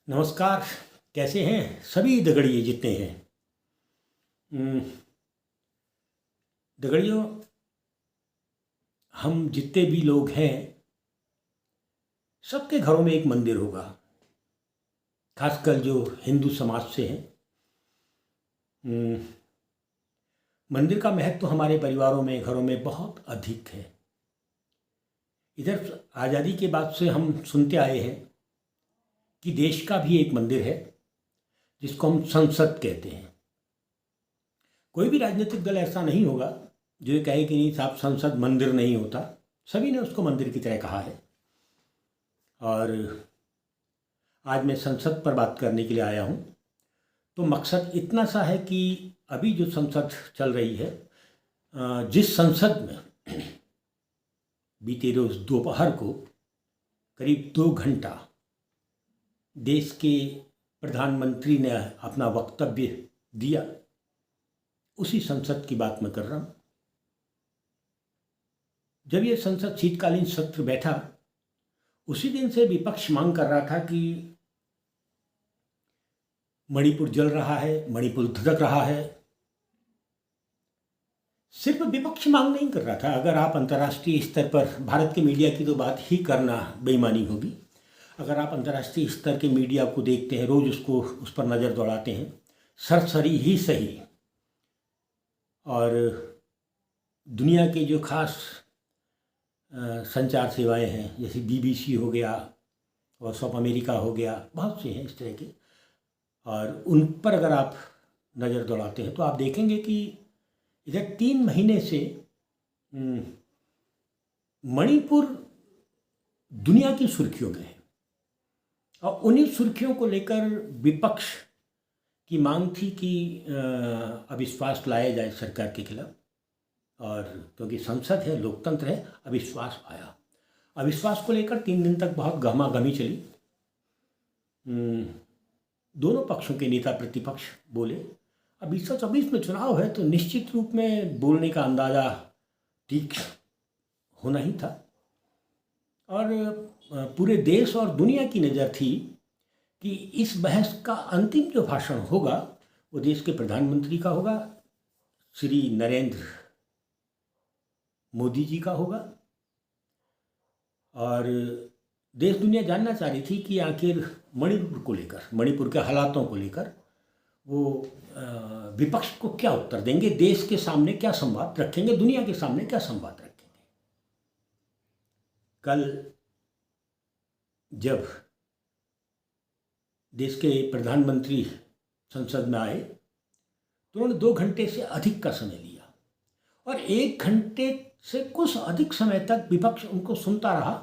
नमस्कार। कैसे हैं सभी दगड़िए जितने हैं। हम्म, दगड़ियों, हम जितने भी लोग हैं सबके घरों में एक मंदिर होगा। खासकर जो हिंदू समाज से हैं। हम्म, मंदिर का महत्व तो हमारे परिवारों में घरों में बहुत अधिक है। इधर आज़ादी के बाद से हम सुनते आए हैं कि देश का भी एक मंदिर है जिसको हम संसद कहते हैं। कोई भी राजनीतिक दल ऐसा नहीं होगा जो ये कहे कि नहीं साहब संसद मंदिर नहीं होता। सभी ने उसको मंदिर की तरह कहा है। और आज मैं संसद पर बात करने के लिए आया हूँ। तो मकसद इतना सा है कि अभी जो संसद चल रही है, जिस संसद में बीते रोज दोपहर को करीब 2 घंटा देश के प्रधानमंत्री ने अपना वक्तव्य दिया, उसी संसद की बात मैं कर रहा हूँ। जब ये संसद शीतकालीन सत्र बैठा, उसी दिन से विपक्ष मांग कर रहा था कि मणिपुर जल रहा है, मणिपुर धधक रहा है। सिर्फ विपक्ष मांग नहीं कर रहा था। अगर आप अंतर्राष्ट्रीय स्तर पर, भारत के मीडिया की तो बात ही करना बेईमानी होगी। अगर आप अंतर्राष्ट्रीय स्तर के मीडिया को देखते हैं, रोज़ उसको उस पर नज़र दौड़ाते हैं, सरसरी ही सही, और दुनिया के जो खास संचार सेवाएं हैं जैसे बीबीसी हो गया, वॉइस ऑफ अमेरिका हो गया, बहुत से हैं इस तरह के, और उन पर अगर आप नज़र दौड़ाते हैं तो आप देखेंगे कि इधर 3 महीने से मणिपुर दुनिया की सुर्खियों में है। और उन्हीं सुर्खियों को लेकर विपक्ष की मांग थी कि अविश्वास लाया जाए सरकार के खिलाफ। और क्योंकि संसद है, लोकतंत्र है, अविश्वास आया। अविश्वास को लेकर 3 दिन तक बहुत गहमागहमी चली। दोनों पक्षों के नेता प्रतिपक्ष बोले। अब 2024 में चुनाव है तो निश्चित रूप में बोलने का अंदाज़ा ठीक होना ही था। और पूरे देश और दुनिया की नज़र थी कि इस बहस का अंतिम जो भाषण होगा वो देश के प्रधानमंत्री का होगा, श्री नरेंद्र मोदी जी का होगा। और देश दुनिया जानना चाह रही थी कि आखिर मणिपुर को लेकर, मणिपुर के हालातों को लेकर वो विपक्ष को क्या उत्तर देंगे, देश के सामने क्या संवाद रखेंगे, दुनिया के सामने क्या संवाद रखेंगे। कल जब देश के प्रधानमंत्री संसद में आए तो उन्होंने 2 घंटे से अधिक का समय लिया, और 1 घंटे से कुछ अधिक समय तक विपक्ष उनको सुनता रहा।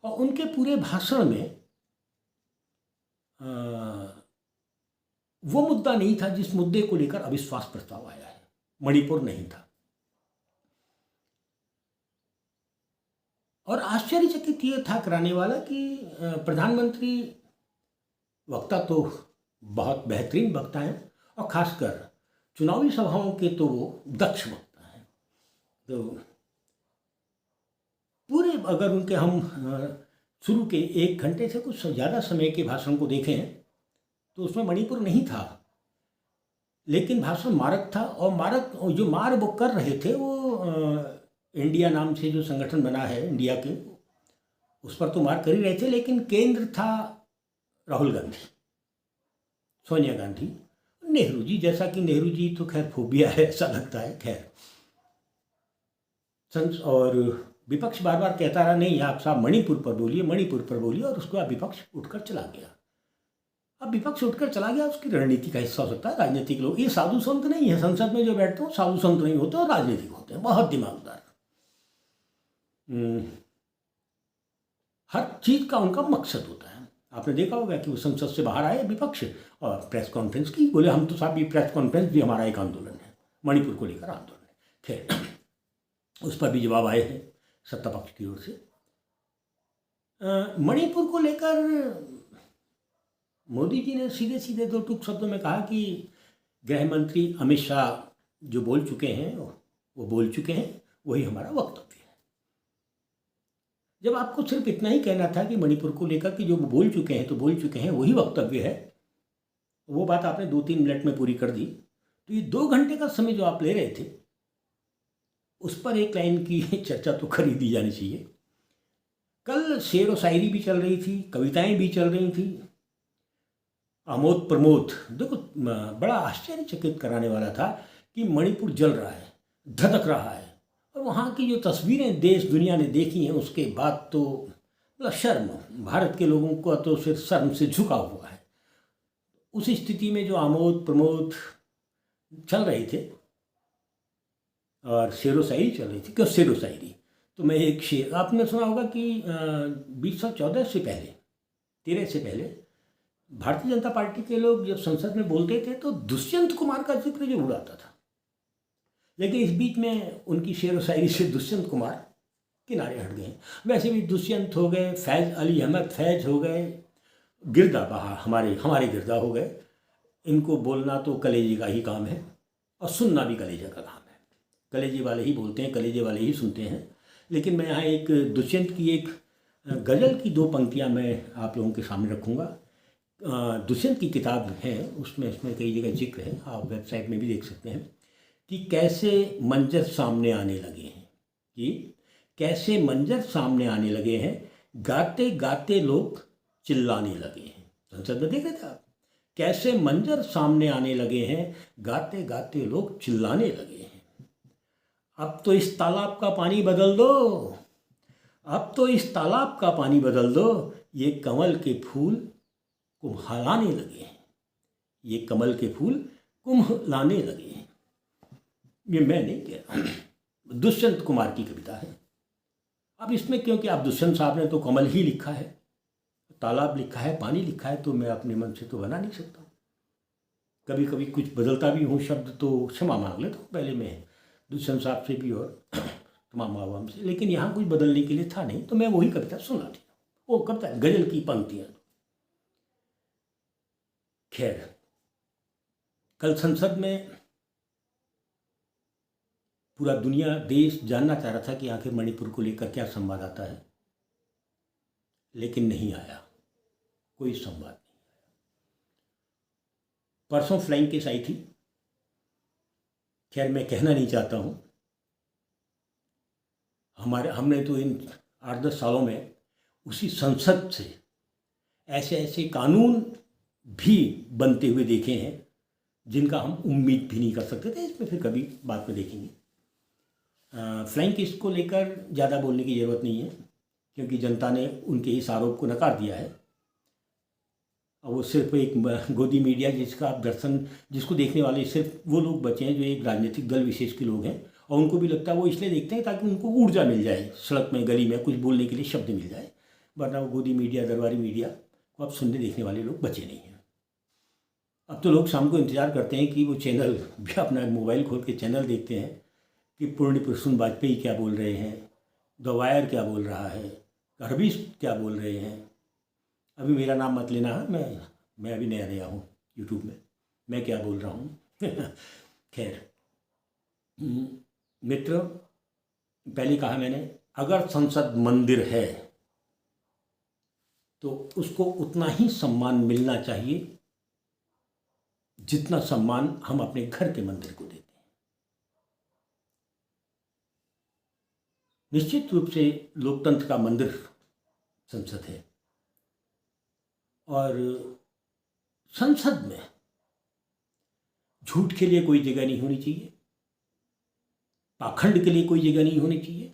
और उनके पूरे भाषण में वो मुद्दा नहीं था जिस मुद्दे को लेकर अविश्वास प्रस्ताव आया है। मणिपुर नहीं था। और आश्चर्यचकित ये था कराने वाला कि प्रधानमंत्री वक्ता तो बहुत बेहतरीन वक्ता हैं, और खासकर चुनावी सभाओं के तो वो दक्ष वक्ता हैं। तो पूरे अगर उनके हम शुरू के 1 घंटे से कुछ ज़्यादा समय के भाषण को देखें तो उसमें मणिपुर नहीं था, लेकिन भाषण मारक था। और मारक जो मार वो कर रहे थे वो इंडिया नाम से जो संगठन बना है इंडिया के, उस पर तो मार कर ही रहे थे, लेकिन केंद्र था राहुल गांधी, सोनिया गांधी, नेहरू जी। जैसा कि नेहरू जी तो खैर फोबिया है ऐसा लगता है। खैर और विपक्ष बार बार कहता रहा नहीं आप साहब मणिपुर पर बोलिए, मणिपुर पर बोलिए, और उसके बाद विपक्ष उठकर चला गया। अब विपक्ष उठकर चला गया, उसकी रणनीति का हिस्सा हो सकता है। राजनीतिक लोग, ये साधु संत नहीं है, संसद में जो बैठते हो साधु संत नहीं होते और राजनीतिक होते हैं, बहुत दिमागदार। हर चीज़ का उनका मकसद होता है। आपने देखा होगा कि वो संसद से बाहर आए विपक्ष और प्रेस कॉन्फ्रेंस की, बोले हम तो साहब ये प्रेस कॉन्फ्रेंस भी हमारा एक आंदोलन है, मणिपुर को लेकर आंदोलन है। खैर उस पर भी जवाब आए हैं सत्ता पक्ष की ओर से। मणिपुर को लेकर मोदी जी ने सीधे सीधे 2 टूक शब्दों में कहा कि गृह मंत्री अमित शाह जो बोल चुके हैं वो बोल चुके हैं, वही हमारा वक्तव्य है। जब आपको सिर्फ इतना ही कहना था कि मणिपुर को लेकर कि जो वो बोल चुके हैं तो बोल चुके हैं, वही वक्तव्य है, वो बात आपने 2-3 मिनट में पूरी कर दी। तो ये 2 घंटे का समय जो आप ले रहे थे, उस पर एक लाइन की चर्चा तो कर ही दी जानी चाहिए। कल शेर व शायरी भी चल रही थी, कविताएं भी चल रही थी, आमोद प्रमोद। देखो, बड़ा आश्चर्यचकित कराने वाला था कि मणिपुर जल रहा है, धधक रहा है, और वहाँ की जो तस्वीरें देश दुनिया ने देखी हैं, उसके बाद तो मतलब शर्म, भारत के लोगों को तो सिर्फ शर्म से झुका हुआ है। उस स्थिति में जो आमोद प्रमोद चल रहे थे और शेरो शायरी चल रही थी, क्यों शेरो शायरी, तो मैं एक शेर, आपने सुना होगा कि 2014 से पहले, 13 से पहले भारतीय जनता पार्टी के लोग जब संसद में बोलते थे तो दुष्यंत कुमार का जिक्र जरूर आता था, लेकिन इस बीच में उनकी शेर व शायरी से दुष्यंत कुमार किनारे हट गए। वैसे भी दुष्यंत हो गए, फैज़ अली अहमद फैज़ हो गए, गिरदा बहा हमारे गिरदा हो गए। इनको बोलना तो कलेजे का ही काम है और सुनना भी कलेजे का काम है। कलेजे वाले ही बोलते हैं, कलेजे वाले ही सुनते हैं। लेकिन मैं यहाँ एक दुष्यंत की एक गज़ल की 2 पंक्तियाँ मैं आप लोगों के सामने रखूँगा। दुष्यंत की किताब है, उसमें कई जगह जिक्र है, आप वेबसाइट में भी देख सकते हैं कि कैसे मंजर सामने आने लगे हैं, कि कैसे मंजर सामने आने लगे हैं, गाते गाते लोग चिल्लाने लगे हैं। संसद में देख रहे थे आप, कैसे मंजर सामने आने लगे हैं, गाते गाते लोग चिल्लाने लगे हैं। अब तो इस तालाब का पानी बदल दो, अब तो इस तालाब का पानी बदल दो, ये कमल के फूल कुम्हलाने लगे हैं, ये कमल के फूल कुम्हलाने लगे हैं। ये मैं नहीं कह रहा, दुष्यंत कुमार की कविता है। अब इसमें क्योंकि आप दुष्यंत साहब ने तो कमल ही लिखा है, तालाब लिखा है, पानी लिखा है, तो मैं अपने मन से तो बना नहीं सकता। कभी कभी कुछ बदलता भी हूँ शब्द, तो क्षमा मांग लेता हूँ पहले मैं दुष्यंत साहब से भी और तमाम आवाम से। लेकिन यहाँ कुछ बदलने के लिए था नहीं, तो मैं वही कविता सुना थी, वो कविता गजल की पंक्तियाँ। खैर, कल संसद में पूरा दुनिया देश जानना चाह रहा था कि आखिर मणिपुर को लेकर क्या संवाद आता है, लेकिन नहीं आया, कोई संवाद नहीं आया। परसों फ्लाइंग केस आई थी। खैर, मैं कहना नहीं चाहता हूँ, हमने तो इन 8-10 सालों में उसी संसद से ऐसे ऐसे कानून भी बनते हुए देखे हैं जिनका हम उम्मीद भी नहीं कर सकते थे। इसमें फिर कभी बाद में देखेंगे। फ्लाइंग केस को लेकर ज़्यादा बोलने की ज़रूरत नहीं है, क्योंकि जनता ने उनके इस आरोप को नकार दिया है। और वो सिर्फ एक गोदी मीडिया जिसको देखने वाले सिर्फ वो लोग बचे हैं जो एक राजनीतिक दल विशेष के लोग हैं, और उनको भी लगता है वो इसलिए देखते हैं ताकि उनको ऊर्जा मिल जाए, सड़क में गली में कुछ बोलने के लिए शब्द मिल जाए। वरना वो गोदी मीडिया, दरबारी मीडिया को अब सुनने देखने वाले लोग बचे नहीं हैं। अब तो लोग शाम को इंतज़ार करते हैं कि वो चैनल भी अपना मोबाइल खोल के चैनल देखते हैं कि पूर्णी प्रसून वाजपेयी क्या बोल रहे हैं, द वायर क्या बोल रहा है, हरबीस क्या बोल रहे हैं। अभी मेरा नाम मत लेना है, मैं अभी नया हूँ यूट्यूब में, मैं क्या बोल रहा हूँ। खैर मित्र, पहले कहा मैंने, अगर संसद मंदिर है तो उसको उतना ही सम्मान मिलना चाहिए जितना सम्मान हम अपने घर के मंदिर को देते हैं। निश्चित रूप से लोकतंत्र का मंदिर संसद है, और संसद में झूठ के लिए कोई जगह नहीं होनी चाहिए, पाखंड के लिए कोई जगह नहीं होनी चाहिए,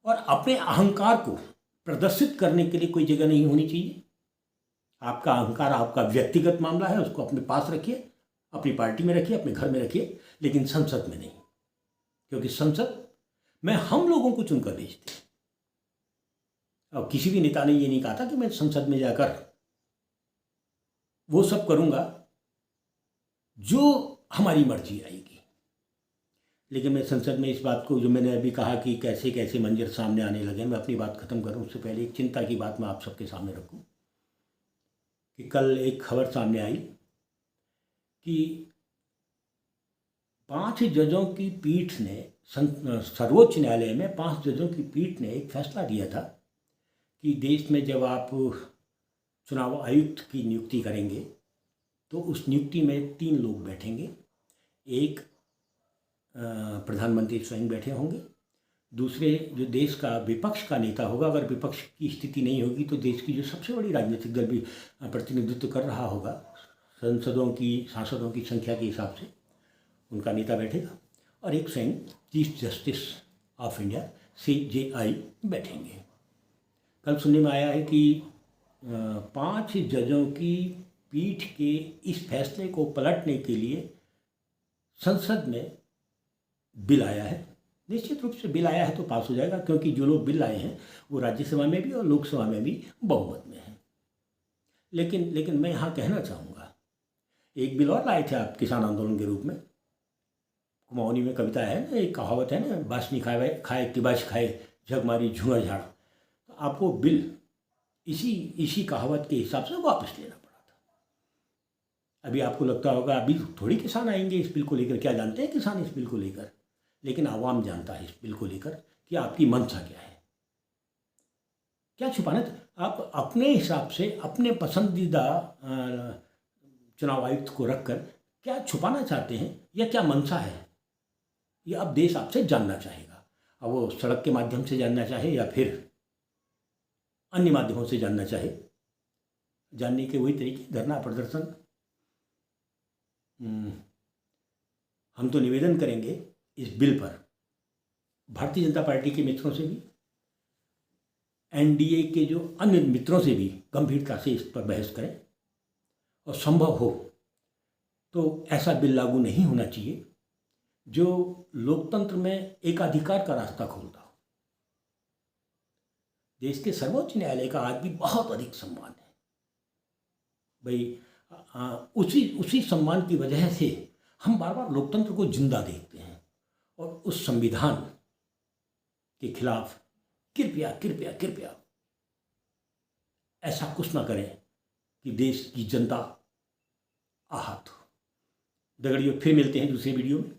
और अपने अहंकार को प्रदर्शित करने के लिए कोई जगह नहीं होनी चाहिए। आपका अहंकार आपका व्यक्तिगत मामला है, उसको अपने पास रखिए, अपनी पार्टी में रखिए, अपने घर में रखिए, लेकिन संसद में नहीं, क्योंकि संसद में हम लोगों को चुनकर भेजते हैं। और किसी भी नेता ने ये नहीं कहा था कि मैं संसद में जाकर वो सब करूंगा जो हमारी मर्जी आएगी। लेकिन मैं संसद में इस बात को, जो मैंने अभी कहा कि कैसे कैसे मंजर सामने आने लगे, मैं अपनी बात खत्म करूं उससे पहले एक चिंता की बात मैं आप सबके सामने रखूं कि कल एक खबर सामने आई कि 5 जजों की पीठ ने सर्वोच्च न्यायालय में 5 जजों की पीठ ने एक फैसला दिया था कि देश में जब आप चुनाव आयुक्त की नियुक्ति करेंगे तो उस नियुक्ति में 3 लोग बैठेंगे। एक प्रधानमंत्री स्वयं बैठे होंगे, दूसरे जो देश का विपक्ष का नेता होगा, अगर विपक्ष की स्थिति नहीं होगी तो देश की जो सबसे बड़ी राजनीतिक दल भी प्रतिनिधित्व कर रहा होगा सांसदों की संख्या के हिसाब से उनका नेता बैठेगा, और एक स्वयं chief justice of India CJI बैठेंगे। कल सुनने में आया है कि 5 जजों की पीठ के इस फैसले को पलटने के लिए संसद में बिल आया है। निश्चित रूप से बिल आया है तो पास हो जाएगा, क्योंकि जो लोग बिल लाए हैं वो राज्यसभा में भी और लोकसभा में भी बहुमत में हैं। लेकिन मैं यहाँ कहना चाहूँगा, एक बिल और लाए थे आप किसान आंदोलन के रूप में। कुमाऊनी में कविता है ना, एक कहावत है ना, बासनी खाए तिबाश खाए झग मारी झुआ झाड़। तो आपको बिल इसी कहावत के हिसाब से वापस लेना पड़ा था। अभी आपको लगता होगा अभी थोड़ी किसान आएंगे इस बिल को लेकर, क्या जानते हैं किसान इस बिल को लेकर, लेकिन आवाम जानता है इस बिल को लेकर कि आपकी मंशा क्या है। क्या छुपाना, आप अपने हिसाब से अपने पसंदीदा चुनाव आयुक्त को रखकर क्या छुपाना चाहते हैं या क्या मंशा है, ये अब देश आपसे जानना चाहेगा। अब वो सड़क के माध्यम से जानना चाहे या फिर अन्य माध्यमों से जानना चाहे, जानने के वही तरीके, धरना प्रदर्शन। हम तो निवेदन करेंगे इस बिल पर भारतीय जनता पार्टी के मित्रों से भी, NDA के जो अन्य मित्रों से भी गंभीरता से इस पर बहस करें, और संभव हो तो ऐसा बिल लागू नहीं होना चाहिए जो लोकतंत्र में एकाधिकार का रास्ता खोलता हो। देश के सर्वोच्च न्यायालय का आज भी बहुत अधिक सम्मान है भाई। उसी सम्मान की वजह से हम बार बार लोकतंत्र को जिंदा देखते हैं, और उस संविधान के खिलाफ कृपया कृपया कृपया ऐसा कुछ ना करें कि देश की जनता आहत हो। दगड़ियों, फिर मिलते हैं दूसरे वीडियो में।